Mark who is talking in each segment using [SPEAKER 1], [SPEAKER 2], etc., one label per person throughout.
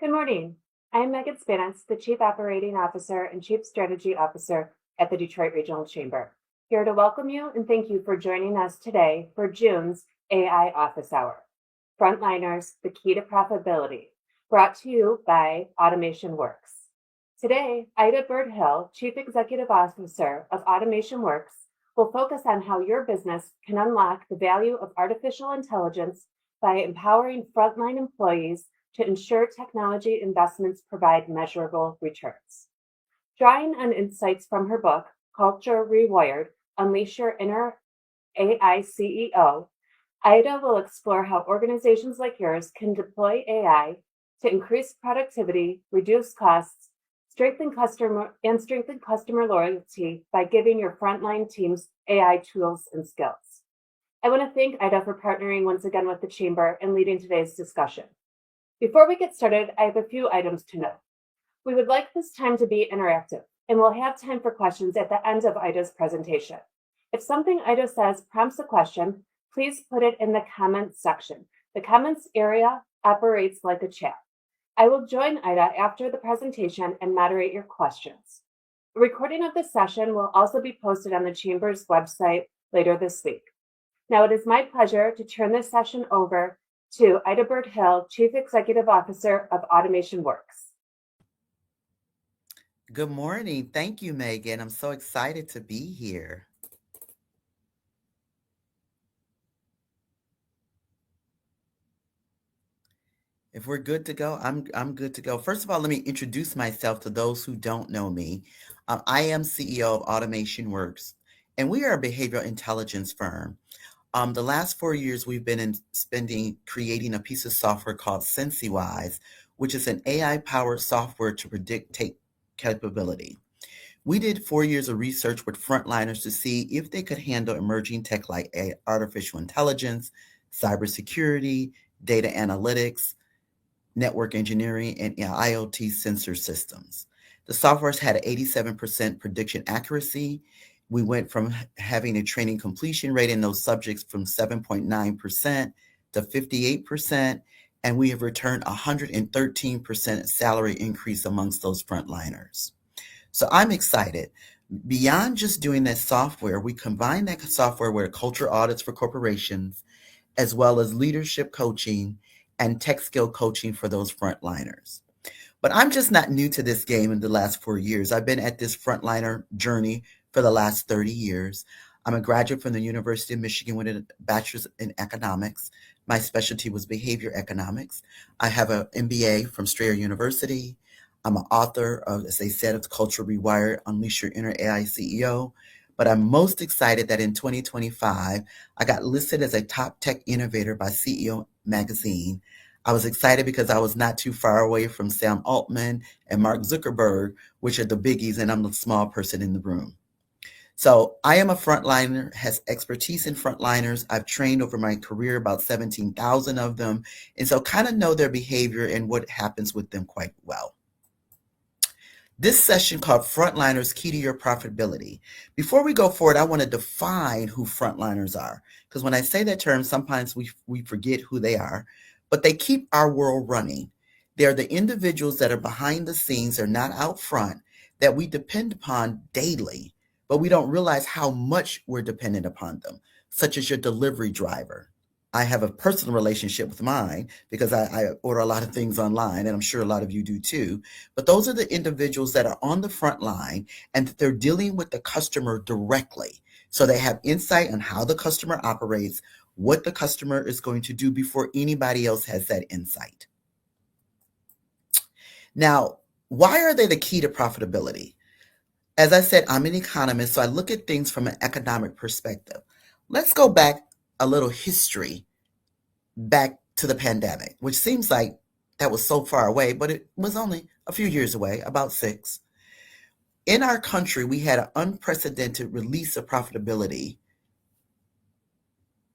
[SPEAKER 1] Good morning. I'm Megan Spinitz, the Chief Operating Officer and Chief Strategy Officer at the Detroit Regional Chamber. Here to welcome you and thank you for joining us today for June's AI Office Hour. Frontliners, the key to profitability, brought to you by Automation Works. Today, Ida Birdhill, Chief Executive Officer of Automation Works, will focus on how your business can unlock the value of artificial intelligence by empowering frontline employees to ensure technology investments provide measurable returns. Drawing on insights from her book, Culture Rewired: Unleash Your Inner AI CEO, Ida will explore how organizations like yours can deploy AI to increase productivity, reduce costs, strengthen customer loyalty by giving your frontline teams AI tools and skills. I want to thank Ida for partnering once again with the Chamber and leading today's discussion. Before we get started, I have a few items to note. We would like this time to be interactive, and we'll have time for questions at the end of Ida's presentation. If something Ida says prompts a question, please put it in the comments section. The comments area operates like a chat. I will join Ida after the presentation and moderate your questions. A recording of this session will also be posted on the Chamber's website later this week. Now it is my pleasure to turn this session over to Ida Birdhill, Chief Executive Officer of Automation Works.
[SPEAKER 2] Good morning. Thank you, Megan. I'm so excited to be here. If we're good to go, I'm good to go. First of all, let me introduce myself to those who don't know me. I am CEO of Automation Works, and we are a behavioral intelligence firm. The last 4 years, we've been spending creating a piece of software called SensiWise, which is an AI-powered software to predict take capability. We did 4 years of research with frontliners to see if they could handle emerging tech like artificial intelligence, cybersecurity, data analytics, network engineering, and IoT sensor systems. The software's had an 87% prediction accuracy. We went from having a training completion rate in those subjects from 7.9% to 58%, and we have returned 113% salary increase amongst those frontliners. So I'm excited. Beyond just doing that software, we combine that software with culture audits for corporations, as well as leadership coaching and tech skill coaching for those frontliners. But I'm just not new to this game in the last 4 years. I've been at this frontliner journey for the last 30 years. I'm a graduate from the University of Michigan with a bachelor's in economics. My specialty was behavior economics. I have an MBA from Strayer University. I'm an author of, as they said, of Culture Rewired: Unleash Your Inner AI CEO. But I'm most excited that in 2025, I got listed as a top tech innovator by CEO Magazine. I was excited because I was not too far away from Sam Altman and Mark Zuckerberg, which are the biggies, and I'm the small person in the room. So I am a frontliner, has expertise in frontliners. I've trained over my career about 17,000 of them, and so kind of know their behavior and what happens with them quite well. This session called Frontliners Key to Your Profitability. Before we go forward, I want to define who frontliners are, because when I say that term, sometimes we forget who they are, but they keep our world running. They're the individuals that are behind the scenes, they're not out front, that we depend upon daily, but we don't realize how much we're dependent upon them, such as your delivery driver. I have a personal relationship with mine because I order a lot of things online, and I'm sure a lot of you do too. But those are the individuals that are on the front line and that they're dealing with the customer directly. So they have insight on how the customer operates, what the customer is going to do before anybody else has that insight. Now, why are they the key to profitability? As I said, I'm an economist, so I look at things from an economic perspective. Let's go back a little history back to the pandemic, which seems like that was so far away, but it was only a few years away, about 6. In our country, we had an unprecedented release of profitability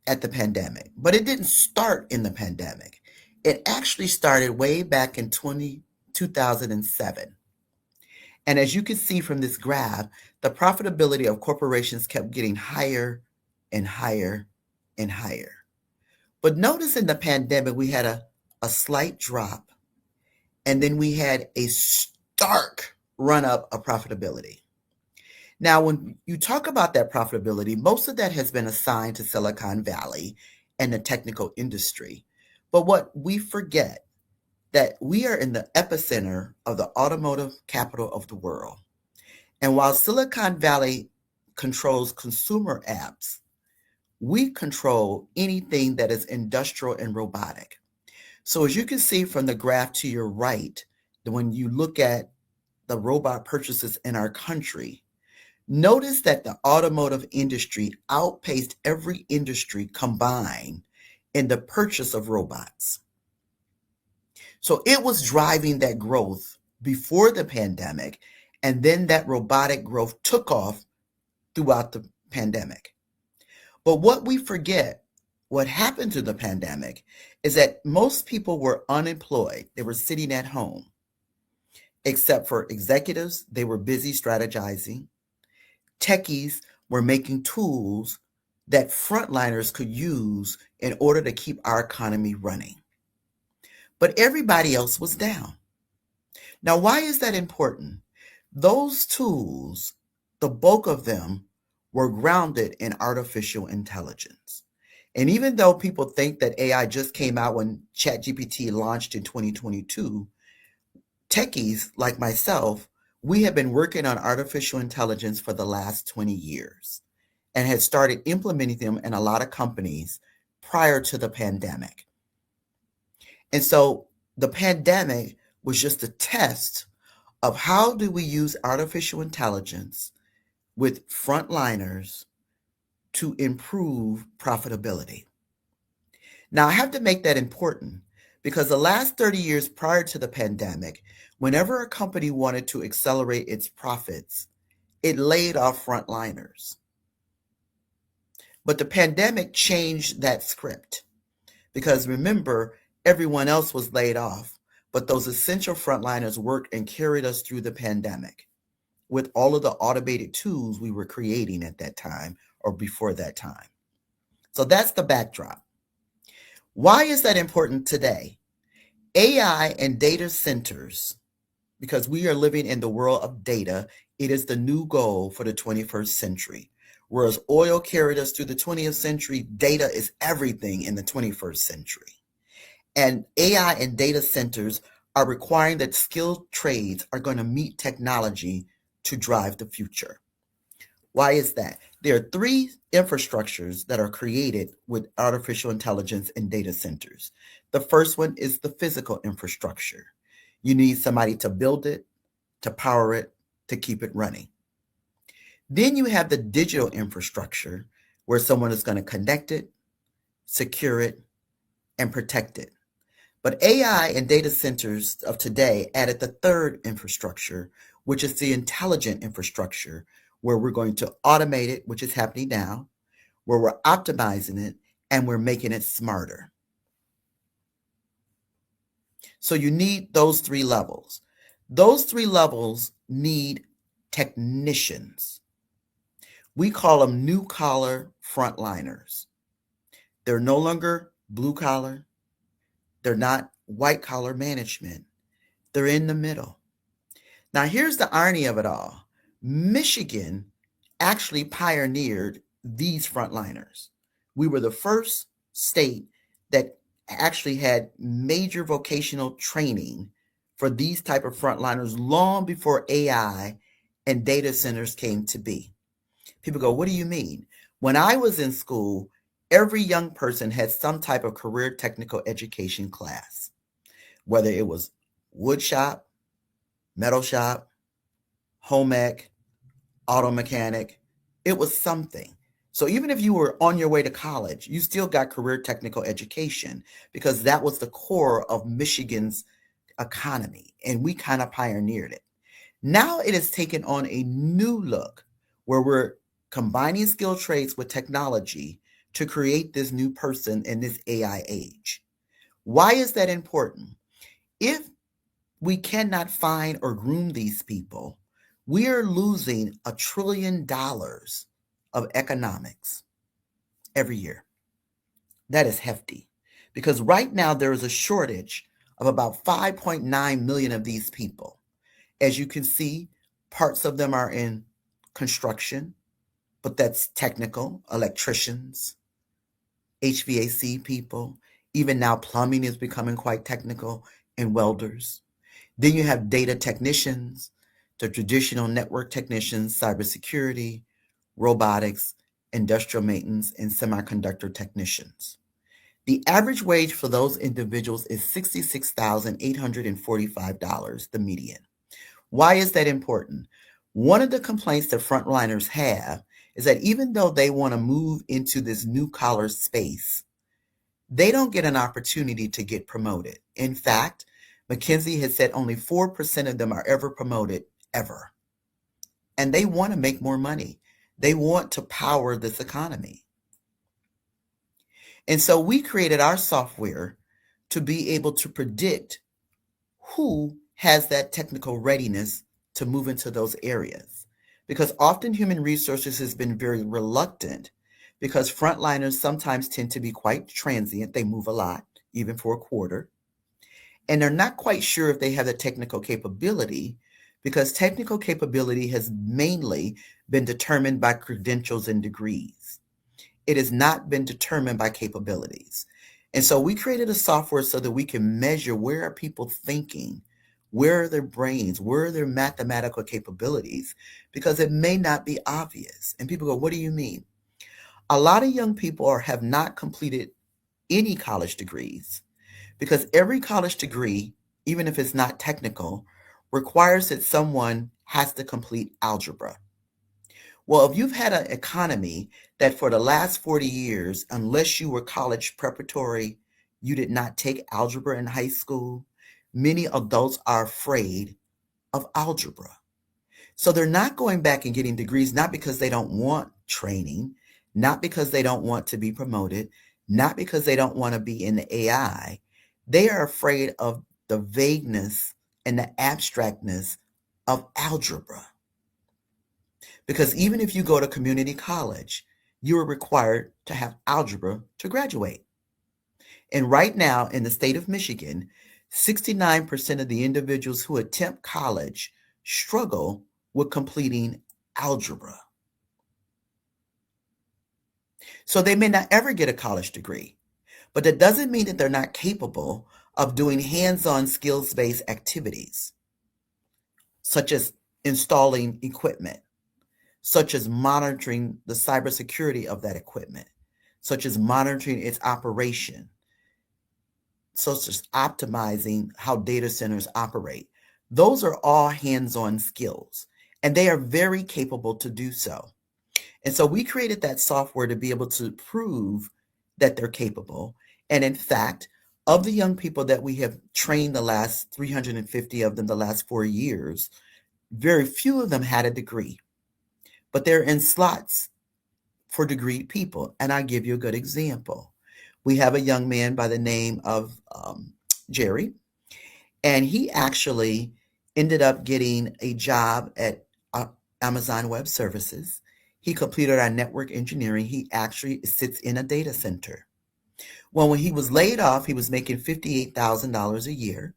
[SPEAKER 2] at the pandemic, but it didn't start in the pandemic. It actually started way back in 2007. And as you can see from this graph, the profitability of corporations kept getting higher and higher and higher. But notice in the pandemic, we had a slight drop. And then we had a stark run up of profitability. Now, when you talk about that profitability, most of that has been assigned to Silicon Valley and the technical industry. But what we forget that we are in the epicenter of the automotive capital of the world. And while Silicon Valley controls consumer apps, we control anything that is industrial and robotic. So as you can see from the graph to your right, when you look at the robot purchases in our country, notice that the automotive industry outpaced every industry combined in the purchase of robots. So it was driving that growth before the pandemic, and then that robotic growth took off throughout the pandemic. But what we forget, what happened to the pandemic, is that most people were unemployed. They were sitting at home, except for executives. They were busy strategizing. Techies were making tools that frontliners could use in order to keep our economy running. But everybody else was down. Now, why is that important? Those tools, the bulk of them, were grounded in artificial intelligence. And even though people think that AI just came out when ChatGPT launched in 2022, techies like myself, we have been working on artificial intelligence for the last 20 years and had started implementing them in a lot of companies prior to the pandemic. And so the pandemic was just a test of how do we use artificial intelligence with frontliners to improve profitability. Now, I have to make that important because the last 30 years prior to the pandemic, whenever a company wanted to accelerate its profits, it laid off frontliners. But the pandemic changed that script because remember, everyone else was laid off, but those essential frontliners worked and carried us through the pandemic with all of the automated tools we were creating at that time or before that time. So that's the backdrop. Why is that important today? AI and data centers, because we are living in the world of data, it is the new goal for the 21st century. Whereas oil carried us through the 20th century, data is everything in the 21st century. And AI and data centers are requiring that skilled trades are going to meet technology to drive the future. Why is that? There are three infrastructures that are created with artificial intelligence and data centers. The first one is the physical infrastructure. You need somebody to build it, to power it, to keep it running. Then you have the digital infrastructure where someone is going to connect it, secure it, and protect it. But AI and data centers of today added the third infrastructure, which is the intelligent infrastructure, where we're going to automate it, which is happening now, where we're optimizing it, and we're making it smarter. So you need those three levels. Those three levels need technicians. We call them new collar frontliners. They're no longer blue collar. They're not white collar management. They're in the middle. Now, here's the irony of it all. Michigan actually pioneered these frontliners. We were the first state that actually had major vocational training for these type of frontliners long before AI and data centers came to be. People go, what do you mean? When I was in school, every young person had some type of career technical education class, whether it was wood shop, metal shop, home ec, auto mechanic, it was something. So even if you were on your way to college, you still got career technical education because that was the core of Michigan's economy, and we kind of pioneered it. Now it has taken on a new look where we're combining skilled trades with technology to create this new person in this AI age. Why is that important? If we cannot find or groom these people, we are losing $1 trillion of economics every year. That is hefty because right now there is a shortage of about 5.9 million of these people. As you can see, parts of them are in construction, but that's technical, electricians, HVAC people. Even now, plumbing is becoming quite technical, and welders. Then you have data technicians, the traditional network technicians, cybersecurity, robotics, industrial maintenance, and semiconductor technicians. The average wage for those individuals is $66,845, the median. Why is that important? One of the complaints that frontliners have is that even though they want to move into this new collar space, they don't get an opportunity to get promoted. In fact, McKinsey has said only 4% of them are ever promoted, ever. And they want to make more money. They want to power this economy. And so we created our software to be able to predict who has that technical readiness to move into those areas. Because often human resources has been very reluctant because frontliners sometimes tend to be quite transient. They move a lot, even for a quarter. And they're not quite sure if they have the technical capability because technical capability has mainly been determined by credentials and degrees. It has not been determined by capabilities. And so we created a software so that we can measure where are people thinking, where are their brains, where are their mathematical capabilities, because it may not be obvious. And people go, what do you mean? A lot of young people have not completed any college degrees because every college degree, even if it's not technical, requires that someone has to complete algebra. Well, if you've had an economy that for the last 40 years, unless you were college preparatory, you did not take algebra in high school, many adults are afraid of algebra. So they're not going back and getting degrees, not because they don't want training, not because they don't want to be promoted, not because they don't want to be in the AI. They are afraid of the vagueness and the abstractness of algebra. Because even if you go to community college, you are required to have algebra to graduate. And right now in the state of Michigan, 69% of the individuals who attempt college struggle with completing algebra. So they may not ever get a college degree, but that doesn't mean that they're not capable of doing hands-on skills-based activities, such as installing equipment, such as monitoring the cybersecurity of that equipment, such as monitoring its operation, such as optimizing how data centers operate. Those are all hands-on skills, and they are very capable to do so. And so we created that software to be able to prove that they're capable. And in fact, of the young people that we have trained the last 350 of them the last 4 years, very few of them had a degree, but they're in slots for degree people. And I'll give you a good example. We have a young man by the name of Jerry, and he actually ended up getting a job at Amazon Web Services. He completed our network engineering. He actually sits in a data center. Well, when he was laid off, he was making $58,000 a year.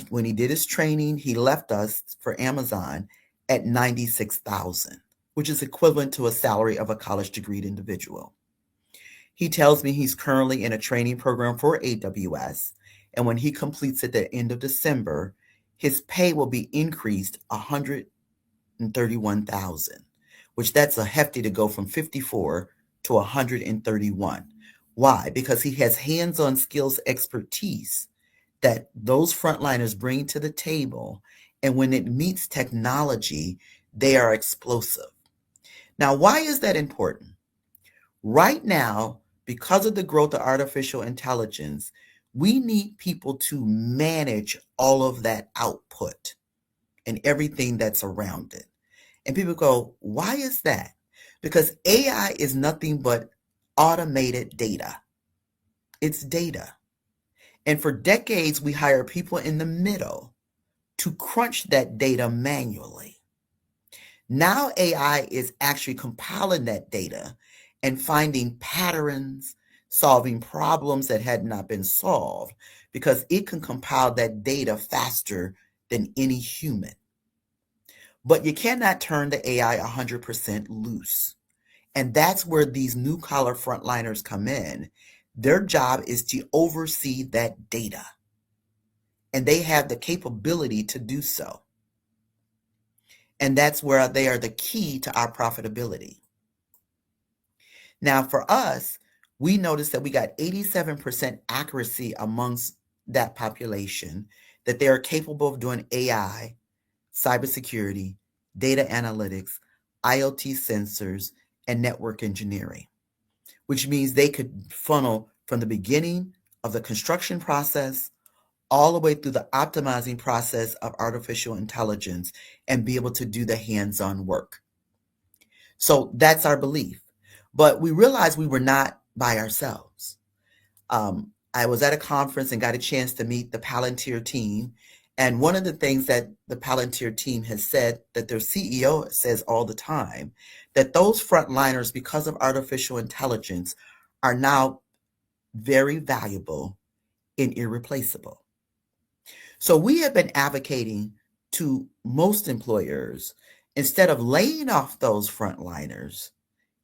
[SPEAKER 2] When he did his training, he left us for Amazon at $96,000, which is equivalent to a salary of a college degreed individual. He tells me he's currently in a training program for AWS, and when he completes at the end of December, his pay will be increased 131,000, which that's a hefty to go from 54 to 131. Why? Because he has hands-on skills expertise that those frontliners bring to the table, and when it meets technology, they are explosive. Now, why is that important? Right now, because of the growth of artificial intelligence, we need people to manage all of that output and everything that's around it. And people go, why is that? Because AI is nothing but automated data. It's data. And for decades, we hired people in the middle to crunch that data manually. Now AI is actually compiling that data and finding patterns, solving problems that had not been solved because it can compile that data faster than any human. But you cannot turn the AI 100% loose. And that's where these new collar frontliners come in. Their job is to oversee that data, and they have the capability to do so. And that's where they are the key to our profitability. Now, for us, we noticed that we got 87% accuracy amongst that population, that they are capable of doing AI, cybersecurity, data analytics, IoT sensors, and network engineering, which means they could funnel from the beginning of the construction process all the way through the optimizing process of artificial intelligence and be able to do the hands-on work. So that's our belief. But we realized we were not by ourselves. I was at a conference and got a chance to meet the Palantir team. And one of the things that the Palantir team has said, that their CEO says all the time, that those frontliners, because of artificial intelligence, are now very valuable and irreplaceable. So we have been advocating to most employers, instead of laying off those frontliners,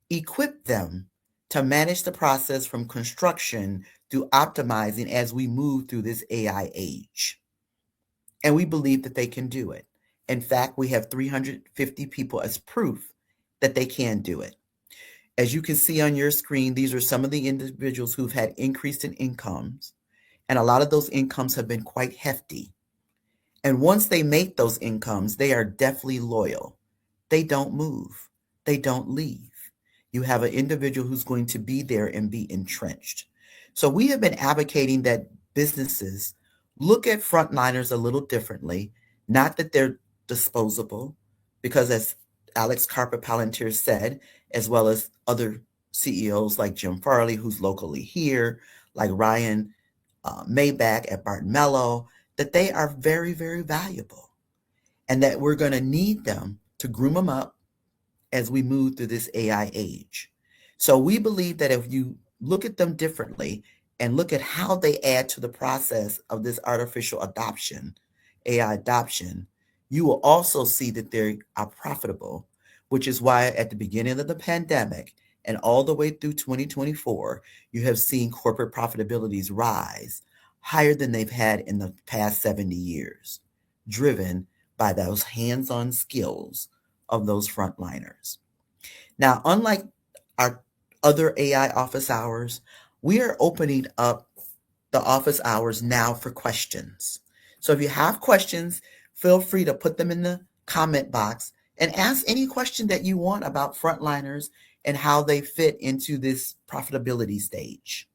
[SPEAKER 2] equip them to manage the process from construction through optimizing as we move through this AI age. And we believe that they can do it. In fact, we have 350 people as proof that they can do it. As you can see on your screen, these are some of the individuals who've had increase in incomes, and a lot of those incomes have been quite hefty. And once they make those incomes, they are definitely loyal. They don't move. They don't leave. You have an individual who's going to be there and be entrenched. So we have been advocating that businesses look at frontliners a little differently, not that they're disposable, because as Alex Carper Palantir said, as well as other CEOs like Jim Farley, who's locally here, like Ryan Maybach at Barton Mello, that they are very, very valuable, and that we're going to need them to groom them up as we move through this AI age. So we believe that if you look at them differently and look at how they add to the process of this artificial adoption, AI adoption, you will also see that they are profitable, which is why at the beginning of the pandemic and all the way through 2024, you have seen corporate profitabilities rise higher than they've had in the past 70 years, driven by those hands-on skills of those frontliners. Now, unlike our other AI office hours, we are opening up the office hours now for questions. So if you have questions, feel free to put them in the comment box and ask any question that you want about frontliners and how they fit into this profitability stage.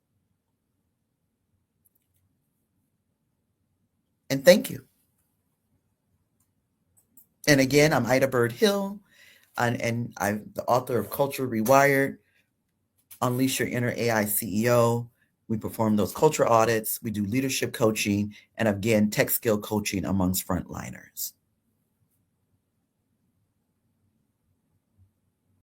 [SPEAKER 2] And thank you. And again, I'm Ida Bird Hill, and I'm the author of Culture Rewired, Unleash Your Inner AI CEO. We perform those culture audits. We do leadership coaching, and again, tech skill coaching amongst frontliners.